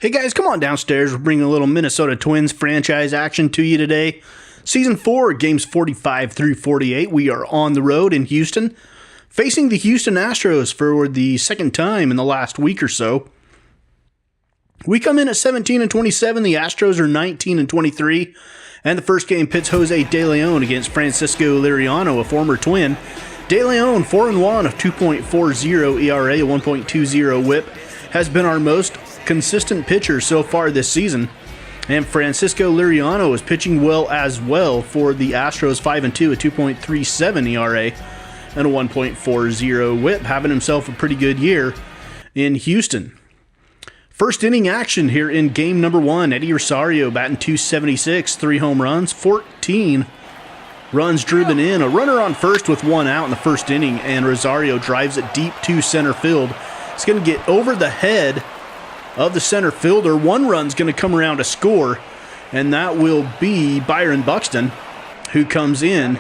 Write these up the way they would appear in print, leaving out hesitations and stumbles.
Hey guys, come on downstairs. We're bringing a little Minnesota Twins franchise action to you today. Season 4, games 45 through 48. We are on the road in Houston, facing the Houston Astros for the second time in the last week or so. We come in at 17-27. The Astros are 19-23. And the first game pits Jose De Leon against Francisco Liriano, a former Twin. De Leon, 4-1, a 2.40 ERA, a 1.20 whip, has been our most consistent pitcher so far this season. And Francisco Liriano is pitching well as well for the Astros, 5-2, a 2.37 ERA, and a 1.40 whip, having himself a pretty good year in Houston. First inning action here in game number 1. Eddie Rosario batting .276, 3 home runs, 14 runs driven in. A runner on first with 1 out in the first inning, and Rosario drives it deep to center field. It's going to get over the head of the center fielder. 1 run's going to come around to score, and that will be Byron Buxton, who comes in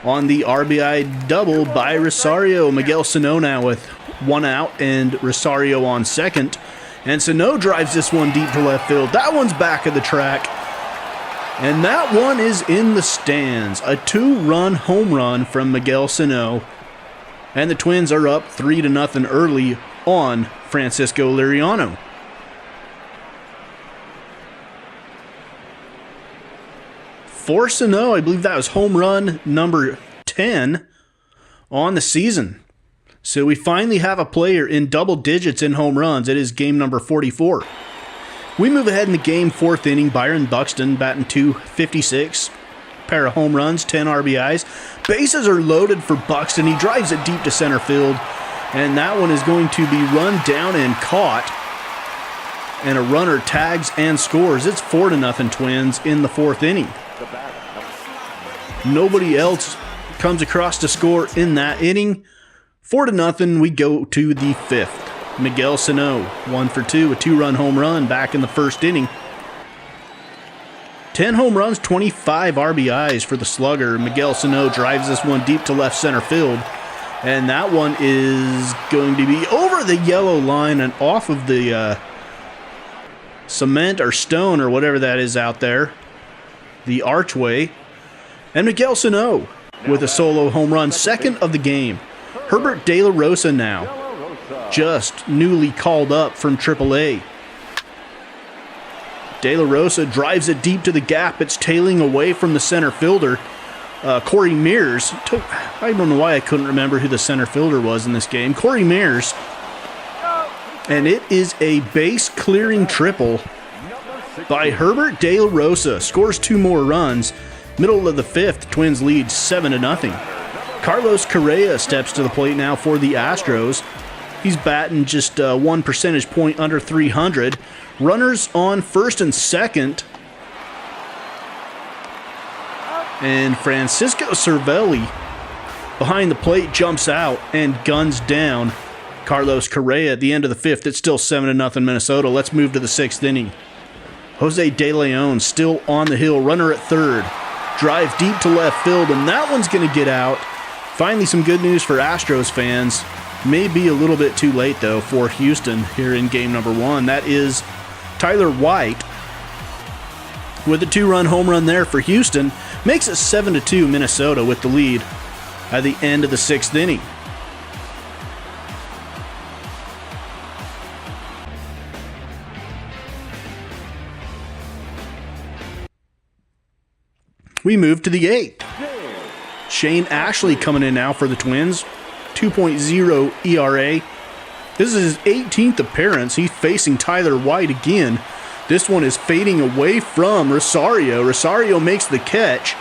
on the RBI double by Rosario. Miguel Sano now with 1 out and Rosario on second. And Sano drives this one deep to left field. That one's back of the track. And that one is in the stands. A 2-run home run from Miguel Sano. And the Twins are up 3-0 early on Francisco Liriano. For Sano, I believe that was home run number 10 on the season. So we finally have a player in double digits in home runs. It is game number 44. We move ahead in the game, 4th inning. Byron Buxton batting .256. Pair of home runs, 10 RBIs. Bases are loaded for Buxton. He drives it deep to center field. And that one is going to be run down and caught. And a runner tags and scores. It's 4-0 Twins in the 4th inning. Nobody else comes across to score in that inning. 4-0, we go to the 5th. Miguel Sano, 1 for 2, a 2-run home run back in the first inning. 10 home runs, 25 RBIs for the slugger. Miguel Sano drives this one deep to left center field. And that one is going to be over the yellow line and off of the cement or stone or whatever that is out there. The archway. And Miguel Sano with a solo home run, 2nd of the game. Herbert De La Rosa now, just newly called up from AAA. De La Rosa drives it deep to the gap. It's tailing away from the center fielder, Corey Mears. I don't know why I couldn't remember who the center fielder was in this game. Corey Mears. And it is a base-clearing triple by Herbert De La Rosa. Scores 2 more runs. Middle of the 5th, Twins lead 7-0. Carlos Correa steps to the plate now for the Astros. He's batting just 1 percentage point under 300. Runners on first and second. And Francisco Cervelli behind the plate jumps out and guns down Carlos Correa at the end of the 5th. It's still 7-0 Minnesota. Let's move to the 6th inning. Jose De Leon still on the hill. Runner at third. Drive deep to left field, and that one's going to get out. Finally, some good news for Astros fans. May be a little bit too late, though, for Houston here in game number 1. That is Tyler White with a 2-run home run there for Houston. Makes it 7-2 Minnesota with the lead at the end of the 6th inning. We move to the 8th. Shane Ashley coming in now for the Twins. 2.0 ERA. This is his 18th appearance. He's facing Tyler White again. This one is fading away from Rosario. Rosario makes the catch.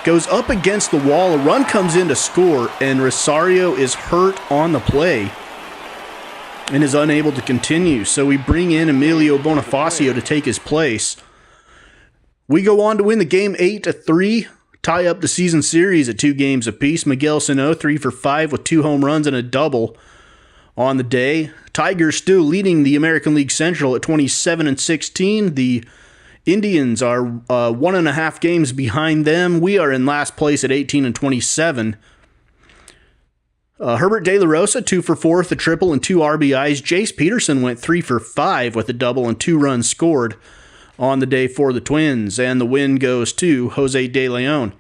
Goes up against the wall. A run comes in to score, and Rosario is hurt on the play and is unable to continue. So we bring in Emilio Bonifacio to take his place. We go on to win the game 8-3. Tie up the season series at 2 games apiece. Miguel Sano, 3 for 5 with 2 home runs and a double on the day. Tigers still leading the American League Central at 27-16. The Indians are 1.5 games behind them. We are in last place at 18-27. Herbert De La Rosa, 2 for 4 with a triple and 2 RBIs. Jace Peterson went 3 for 5 with a double and 2 runs scored on the day for the Twins. And the win goes to Jose De Leon.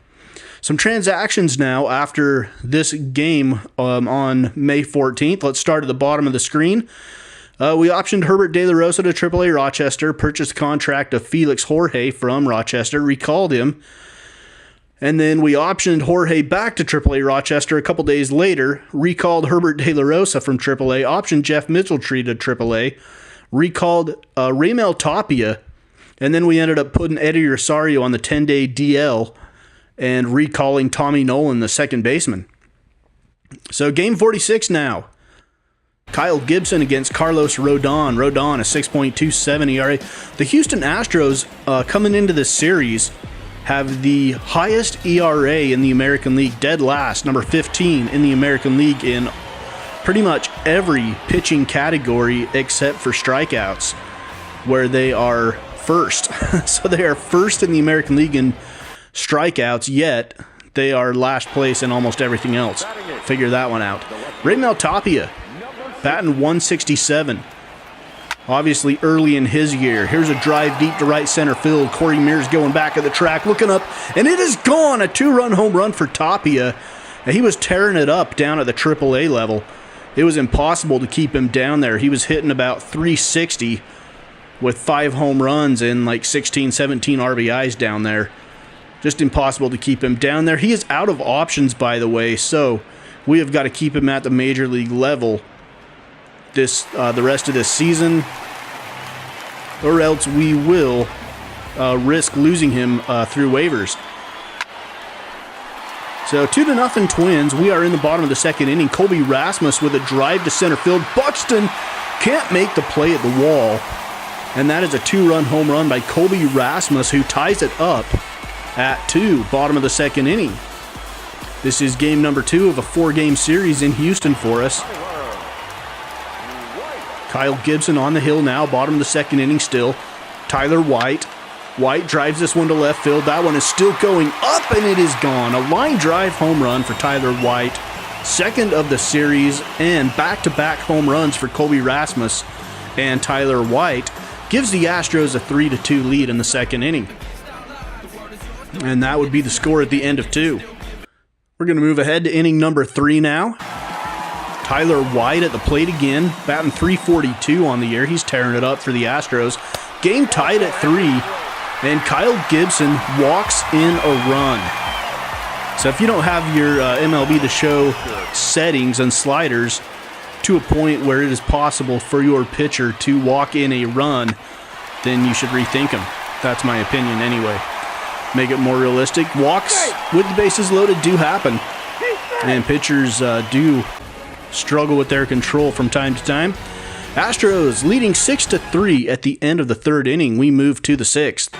Some transactions now after this game on May 14th. Let's start at the bottom of the screen. We optioned Herbert De La Rosa to AAA Rochester, purchased contract of Felix Jorge from Rochester, recalled him, and then we optioned Jorge back to AAA Rochester a couple days later, recalled Herbert De La Rosa from AAA, optioned Jeff Mitchelltree to AAA, recalled Raimel Tapia, and then we ended up putting Eddie Rosario on the 10-day DL and recalling Tommy Nolan, the second baseman. So game 46 now. Kyle Gibson against Carlos Rodon. Rodon, a 6.27 ERA. The Houston Astros, coming into this series, have the highest ERA in the American League, dead last, number 15 in the American League in pretty much every pitching category except for strikeouts, where they are first. So they are first in the American League in strikeouts, yet they are last place in almost everything else. Figure that one out. Raimel Tapia, batting 167. Obviously early in his year. Here's a drive deep to right center field. Corey Mears going back at the track, looking up, and it is gone. A 2-run home run for Tapia. And he was tearing it up down at the AAA level. It was impossible to keep him down there. He was hitting about 360 with 5 home runs and like 16, 17 RBIs down there. Just impossible to keep him down there. He is out of options, by the way, so we have got to keep him at the major league level the rest of this season, or else we will risk losing him through waivers. So 2-0 Twins. We are in the bottom of the second inning. Colby Rasmus with a drive to center field. Buxton can't make the play at the wall, and that is a 2-run home run by Colby Rasmus, who ties it up at 2, bottom of the second inning. This is game number 2 of a 4-game series in Houston for us. Kyle Gibson on the hill now, bottom of the second inning still. Tyler White. White drives this one to left field. That one is still going up, and it is gone. A line drive home run for Tyler White. Second of the series, and back-to-back home runs for Colby Rasmus and Tyler White. Gives the Astros a 3-2 lead in the second inning. And that would be the score at the end of 2. We're going to move ahead to inning number 3 now. Tyler White at the plate again, batting .342 on the year. He's tearing it up for the Astros. Game tied at 3, and Kyle Gibson walks in a run. So if you don't have your MLB The Show settings and sliders to a point where it is possible for your pitcher to walk in a run, then you should rethink them. That's my opinion anyway. Make it more realistic. Walks with the bases loaded do happen, and pitchers do struggle with their control from time to time. Astros leading 6-3 at the end of the third inning. We move to the 6th.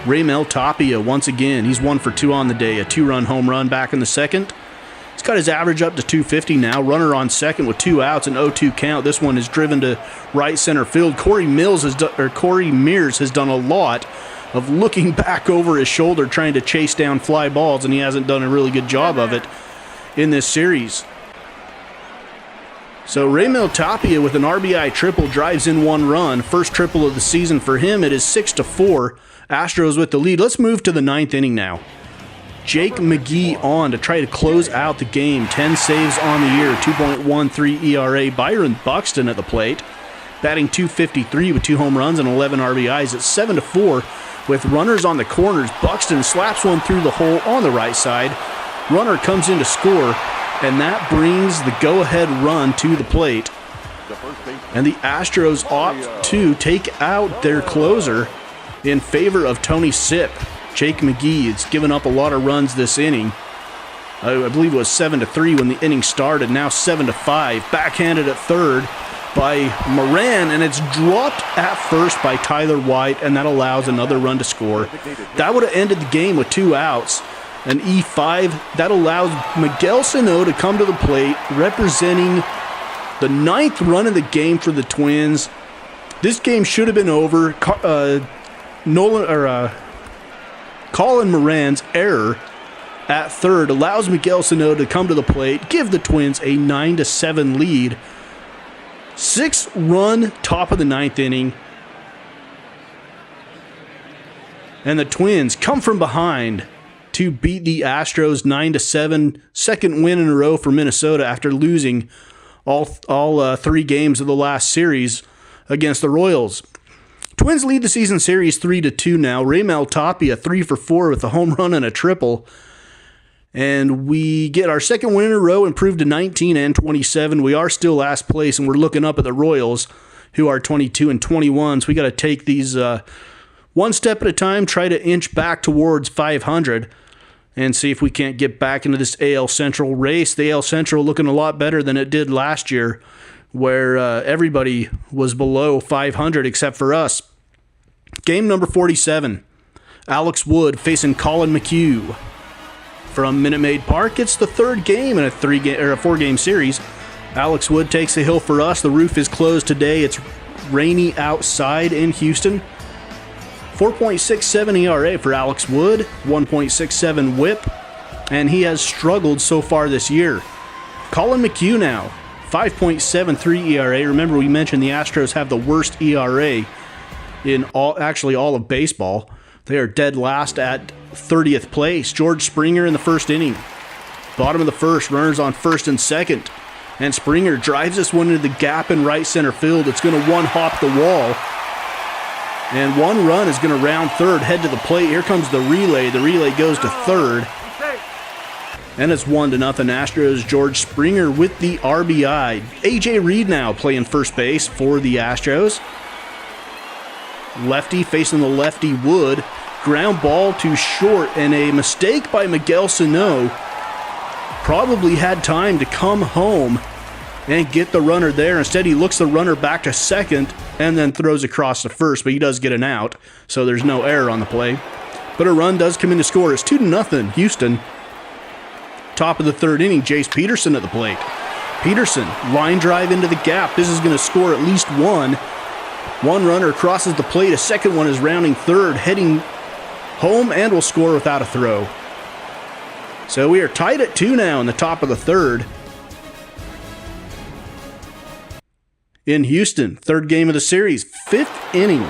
Raimel Tapia once again. He's 1 for 2 on the day. A 2-run home run back in the second. He's got his average up to 250 now. Runner on second with 2 outs, an 0-2 count. This one is driven to right center field. Corey Mears has done a lot of looking back over his shoulder trying to chase down fly balls, and he hasn't done a really good job of it in this series. So Raimel Tapia with an RBI triple drives in 1 run. First triple of the season for him. It is 6-4. Astros with the lead. Let's move to the 9th inning now. Jake McGee on to try to close out the game. 10 saves on the year, 2.13 ERA. Byron Buxton at the plate, batting .253 with 2 home runs and 11 RBIs. It's 7-4 with runners on the corners. Buxton slaps one through the hole on the right side. Runner comes in to score, and that brings the go-ahead run to the plate. And the Astros opt to take out their closer in favor of Tony Sipp. Jake McGee has given up a lot of runs this inning. I believe it was 7-3 when the inning started. Now 7-5. Backhanded at third by Moran, and it's dropped at first by Tyler White, and that allows another run to score. That would have ended the game with 2 outs. An E5 that allows Miguel Sano to come to the plate, representing the 9th run of the game for the Twins. This game should have been over. Colin Moran's error at third allows Miguel Sano to come to the plate, give the Twins a 9-7 lead. 6-run top of the ninth inning. And the Twins come from behind to beat the Astros 9-7. Second win in a row for Minnesota after losing all 3 games of the last series against the Royals. Twins lead the season series 3-2 now. Raimel Tapia 3 for 4 with a home run and a triple. And we get our second win in a row, improved to 19-27. We are still last place, and we're looking up at the Royals, who are 22-21. So we got to take these one step at a time, try to inch back towards 500, and see if we can't get back into this AL Central race. The AL Central looking a lot better than it did last year, where everybody was below 500 except for us. Game number 47, Alex Wood facing Colin McHugh. From Minute Maid Park, it's the third game in a 4-game series. Alex Wood takes the hill for us. The roof is closed today. It's rainy outside in Houston. 4.67 ERA for Alex Wood, 1.67 WHIP, and he has struggled so far this year. Colin McHugh now, 5.73 ERA. Remember, we mentioned the Astros have the worst ERA in all of baseball. They are dead last at 30th place. George Springer in the first inning. Bottom of the first, runners on first and second. And Springer drives this one into the gap in right center field. It's going to one-hop the wall. And one run is going to round third, head to the plate. Here comes the relay. The relay goes to third. And it's 1-0 Astros. George Springer with the RBI. A.J. Reed now playing first base for the Astros. Lefty facing the lefty Wood. Ground ball to short, and a mistake by Miguel Sano. Probably had time to come home and get the runner there. Instead, he looks the runner back to second and then throws across to first, but he does get an out, so there's no error on the play. But a run does come in to score. It's 2-0 Houston. Top of the third inning, Jace Peterson at the plate. Peterson, line drive into the gap. This is going to score at least one. One runner crosses the plate. A second one is rounding third, heading home, and will score without a throw. So we are tied at 2 now in the top of the third. In Houston, third game of the series, 5th inning.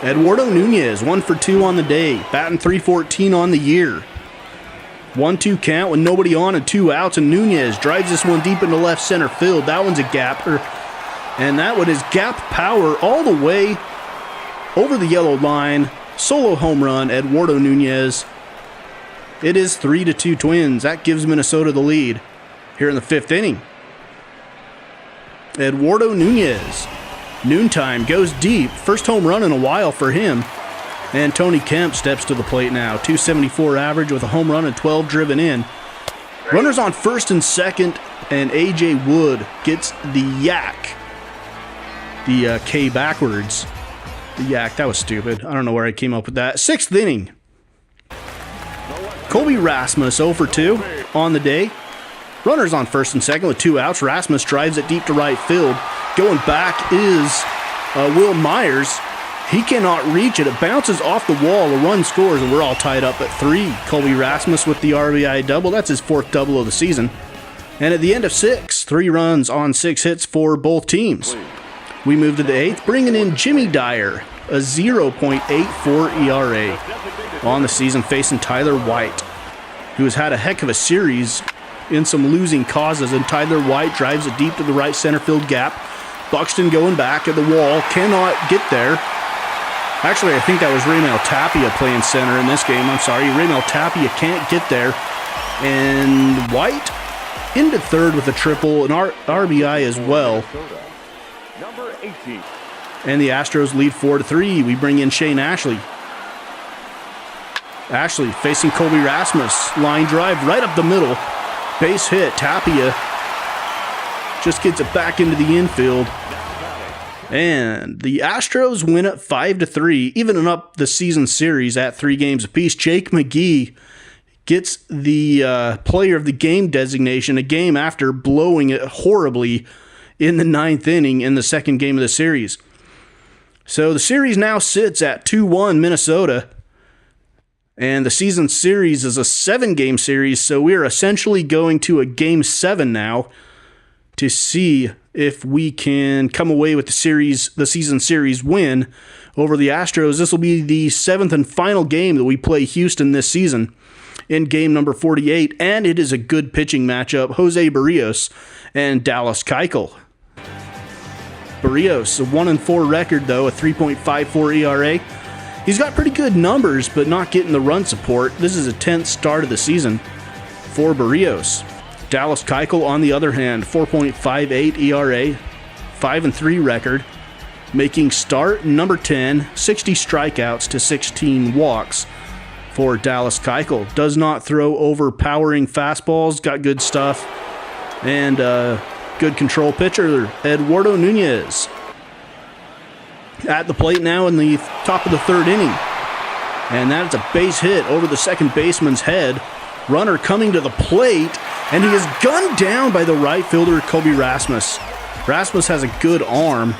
Eduardo Nunez, 1 for 2 on the day, batting .314 on the year. 1-2 count with nobody on and 2 outs, and Nunez drives this one deep into left center field. That one's a gapper, and that one is gap power all the way over the yellow line. Solo home run, Eduardo Nunez. It is 3-2 Twins. That gives Minnesota the lead here in the 5th inning. Eduardo Nunez. Noontime goes deep. First home run in a while for him. And Tony Kemp steps to the plate now. .274 average with a home run and 12 driven in. Runners on first and second, and A.J. Wood gets the yak. The K backwards. The yak, that was stupid. I don't know where I came up with that. 6th inning. Colby Rasmus 0 for 2 on the day. Runners on first and second with 2 outs. Rasmus drives it deep to right field. Going back is Will Myers. He cannot reach it. It bounces off the wall. A run scores, and we're all tied up at 3. Colby Rasmus with the RBI double. That's his 4th double of the season. And at the end of 6, 3 runs on 6 hits for both teams. We move to the 8th, bringing in Jimmy Dyer, a 0.84 ERA on the season, facing Tyler White, who has had a heck of a series in some losing causes, and Tyler White drives it deep to the right center field gap. Buxton going back at the wall, cannot get there. Actually, I think that was Raimel Tapia playing center in this game. I'm sorry, Raimel Tapia can't get there. And White into third with a triple, an RBI as well. Number 18. And the Astros lead 4-3. We bring in Shane Ashley. Ashley facing Colby Rasmus. Line drive right up the middle. Base hit. Tapia just gets it back into the infield. And the Astros win it 5-3, evening up the season series at 3 games apiece. Jake McGee gets the player of the game designation, a game after blowing it horribly in the 9th inning in the second game of the series. So the series now sits at 2-1 Minnesota. And the season series is a 7-game series, so we are essentially going to a Game 7 now to see if we can come away with the season series win over the Astros. This will be the 7th and final game that we play Houston this season in game number 48, and it is a good pitching matchup. Jose Barrios and Dallas Keuchel. Barrios, a 1-4 record though, a 3.54 ERA. He's got pretty good numbers, but not getting the run support. This is a 10th start of the season for Barrios. Dallas Keuchel, on the other hand, 4.58 ERA, 5-3 record, making start number 10, 60 strikeouts to 16 walks for Dallas Keuchel. Does not throw overpowering fastballs, got good stuff, and good control pitcher, Eduardo Nunez. At the plate now in the top of the 3rd inning. And that is a base hit over the second baseman's head. Runner coming to the plate, and he is gunned down by the right fielder, Kobe Rasmus. Rasmus has a good arm.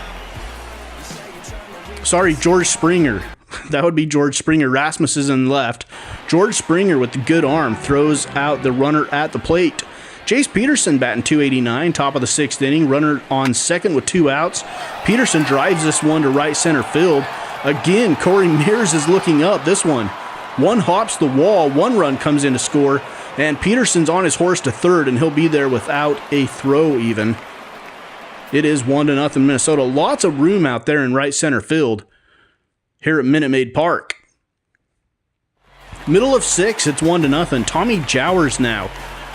Sorry, George Springer. That would be George Springer. Rasmus is in left. George Springer with the good arm throws out the runner at the plate. Jace Peterson batting .289, top of the 6th inning. Runner on second with 2 outs. Peterson drives this one to right center field. Again, Corey Mears is looking up. This one hops the wall. 1 run comes in to score. And Peterson's on his horse to third, and he'll be there without a throw even. It is 1-0 Minnesota. Lots of room out there in right center field here at Minute Maid Park. Middle of 6, it's 1-0. Tommy Jowers now.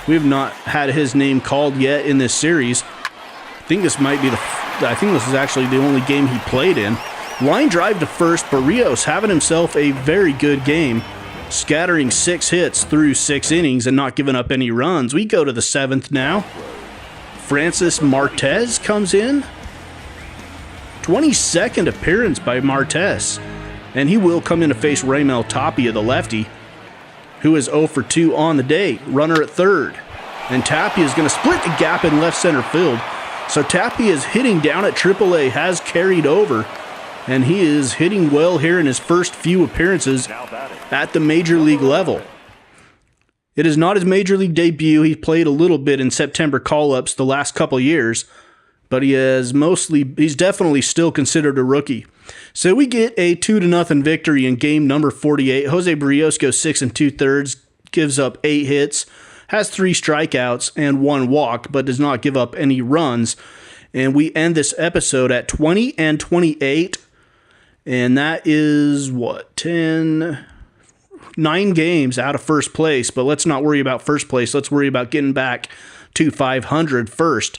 We have not had his name called yet in this series. I think this is actually the only game he played in. Line drive to first. Barrios having himself a very good game, scattering 6 hits through 6 innings and not giving up any runs. We go to the 7th now. Francis Martez comes in. 22nd appearance by Martez. And he will come in to face Raimel Tapia, the lefty, who is 0 for 2 on the day. Runner at third. And Tapia is going to split the gap in left center field. So Tapia is hitting down at AAA, has carried over, and he is hitting well here in his first few appearances at the major league level. It is not his major league debut. He played a little bit in September call-ups the last couple years, but he's definitely still considered a rookie. So we get a 2-0 victory in game number 48. Jose Barrios goes 6 2/3, gives up 8 hits, has 3 strikeouts and 1 walk, but does not give up any runs. And we end this episode at 20-28, and that is 9 games out of first place. But let's not worry about first place. Let's worry about getting back to 500 first.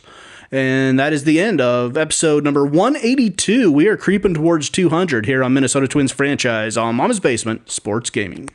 And that is the end of episode number 182. We are creeping towards 200 here on Minnesota Twins franchise on Mama's Basement Sports Gaming.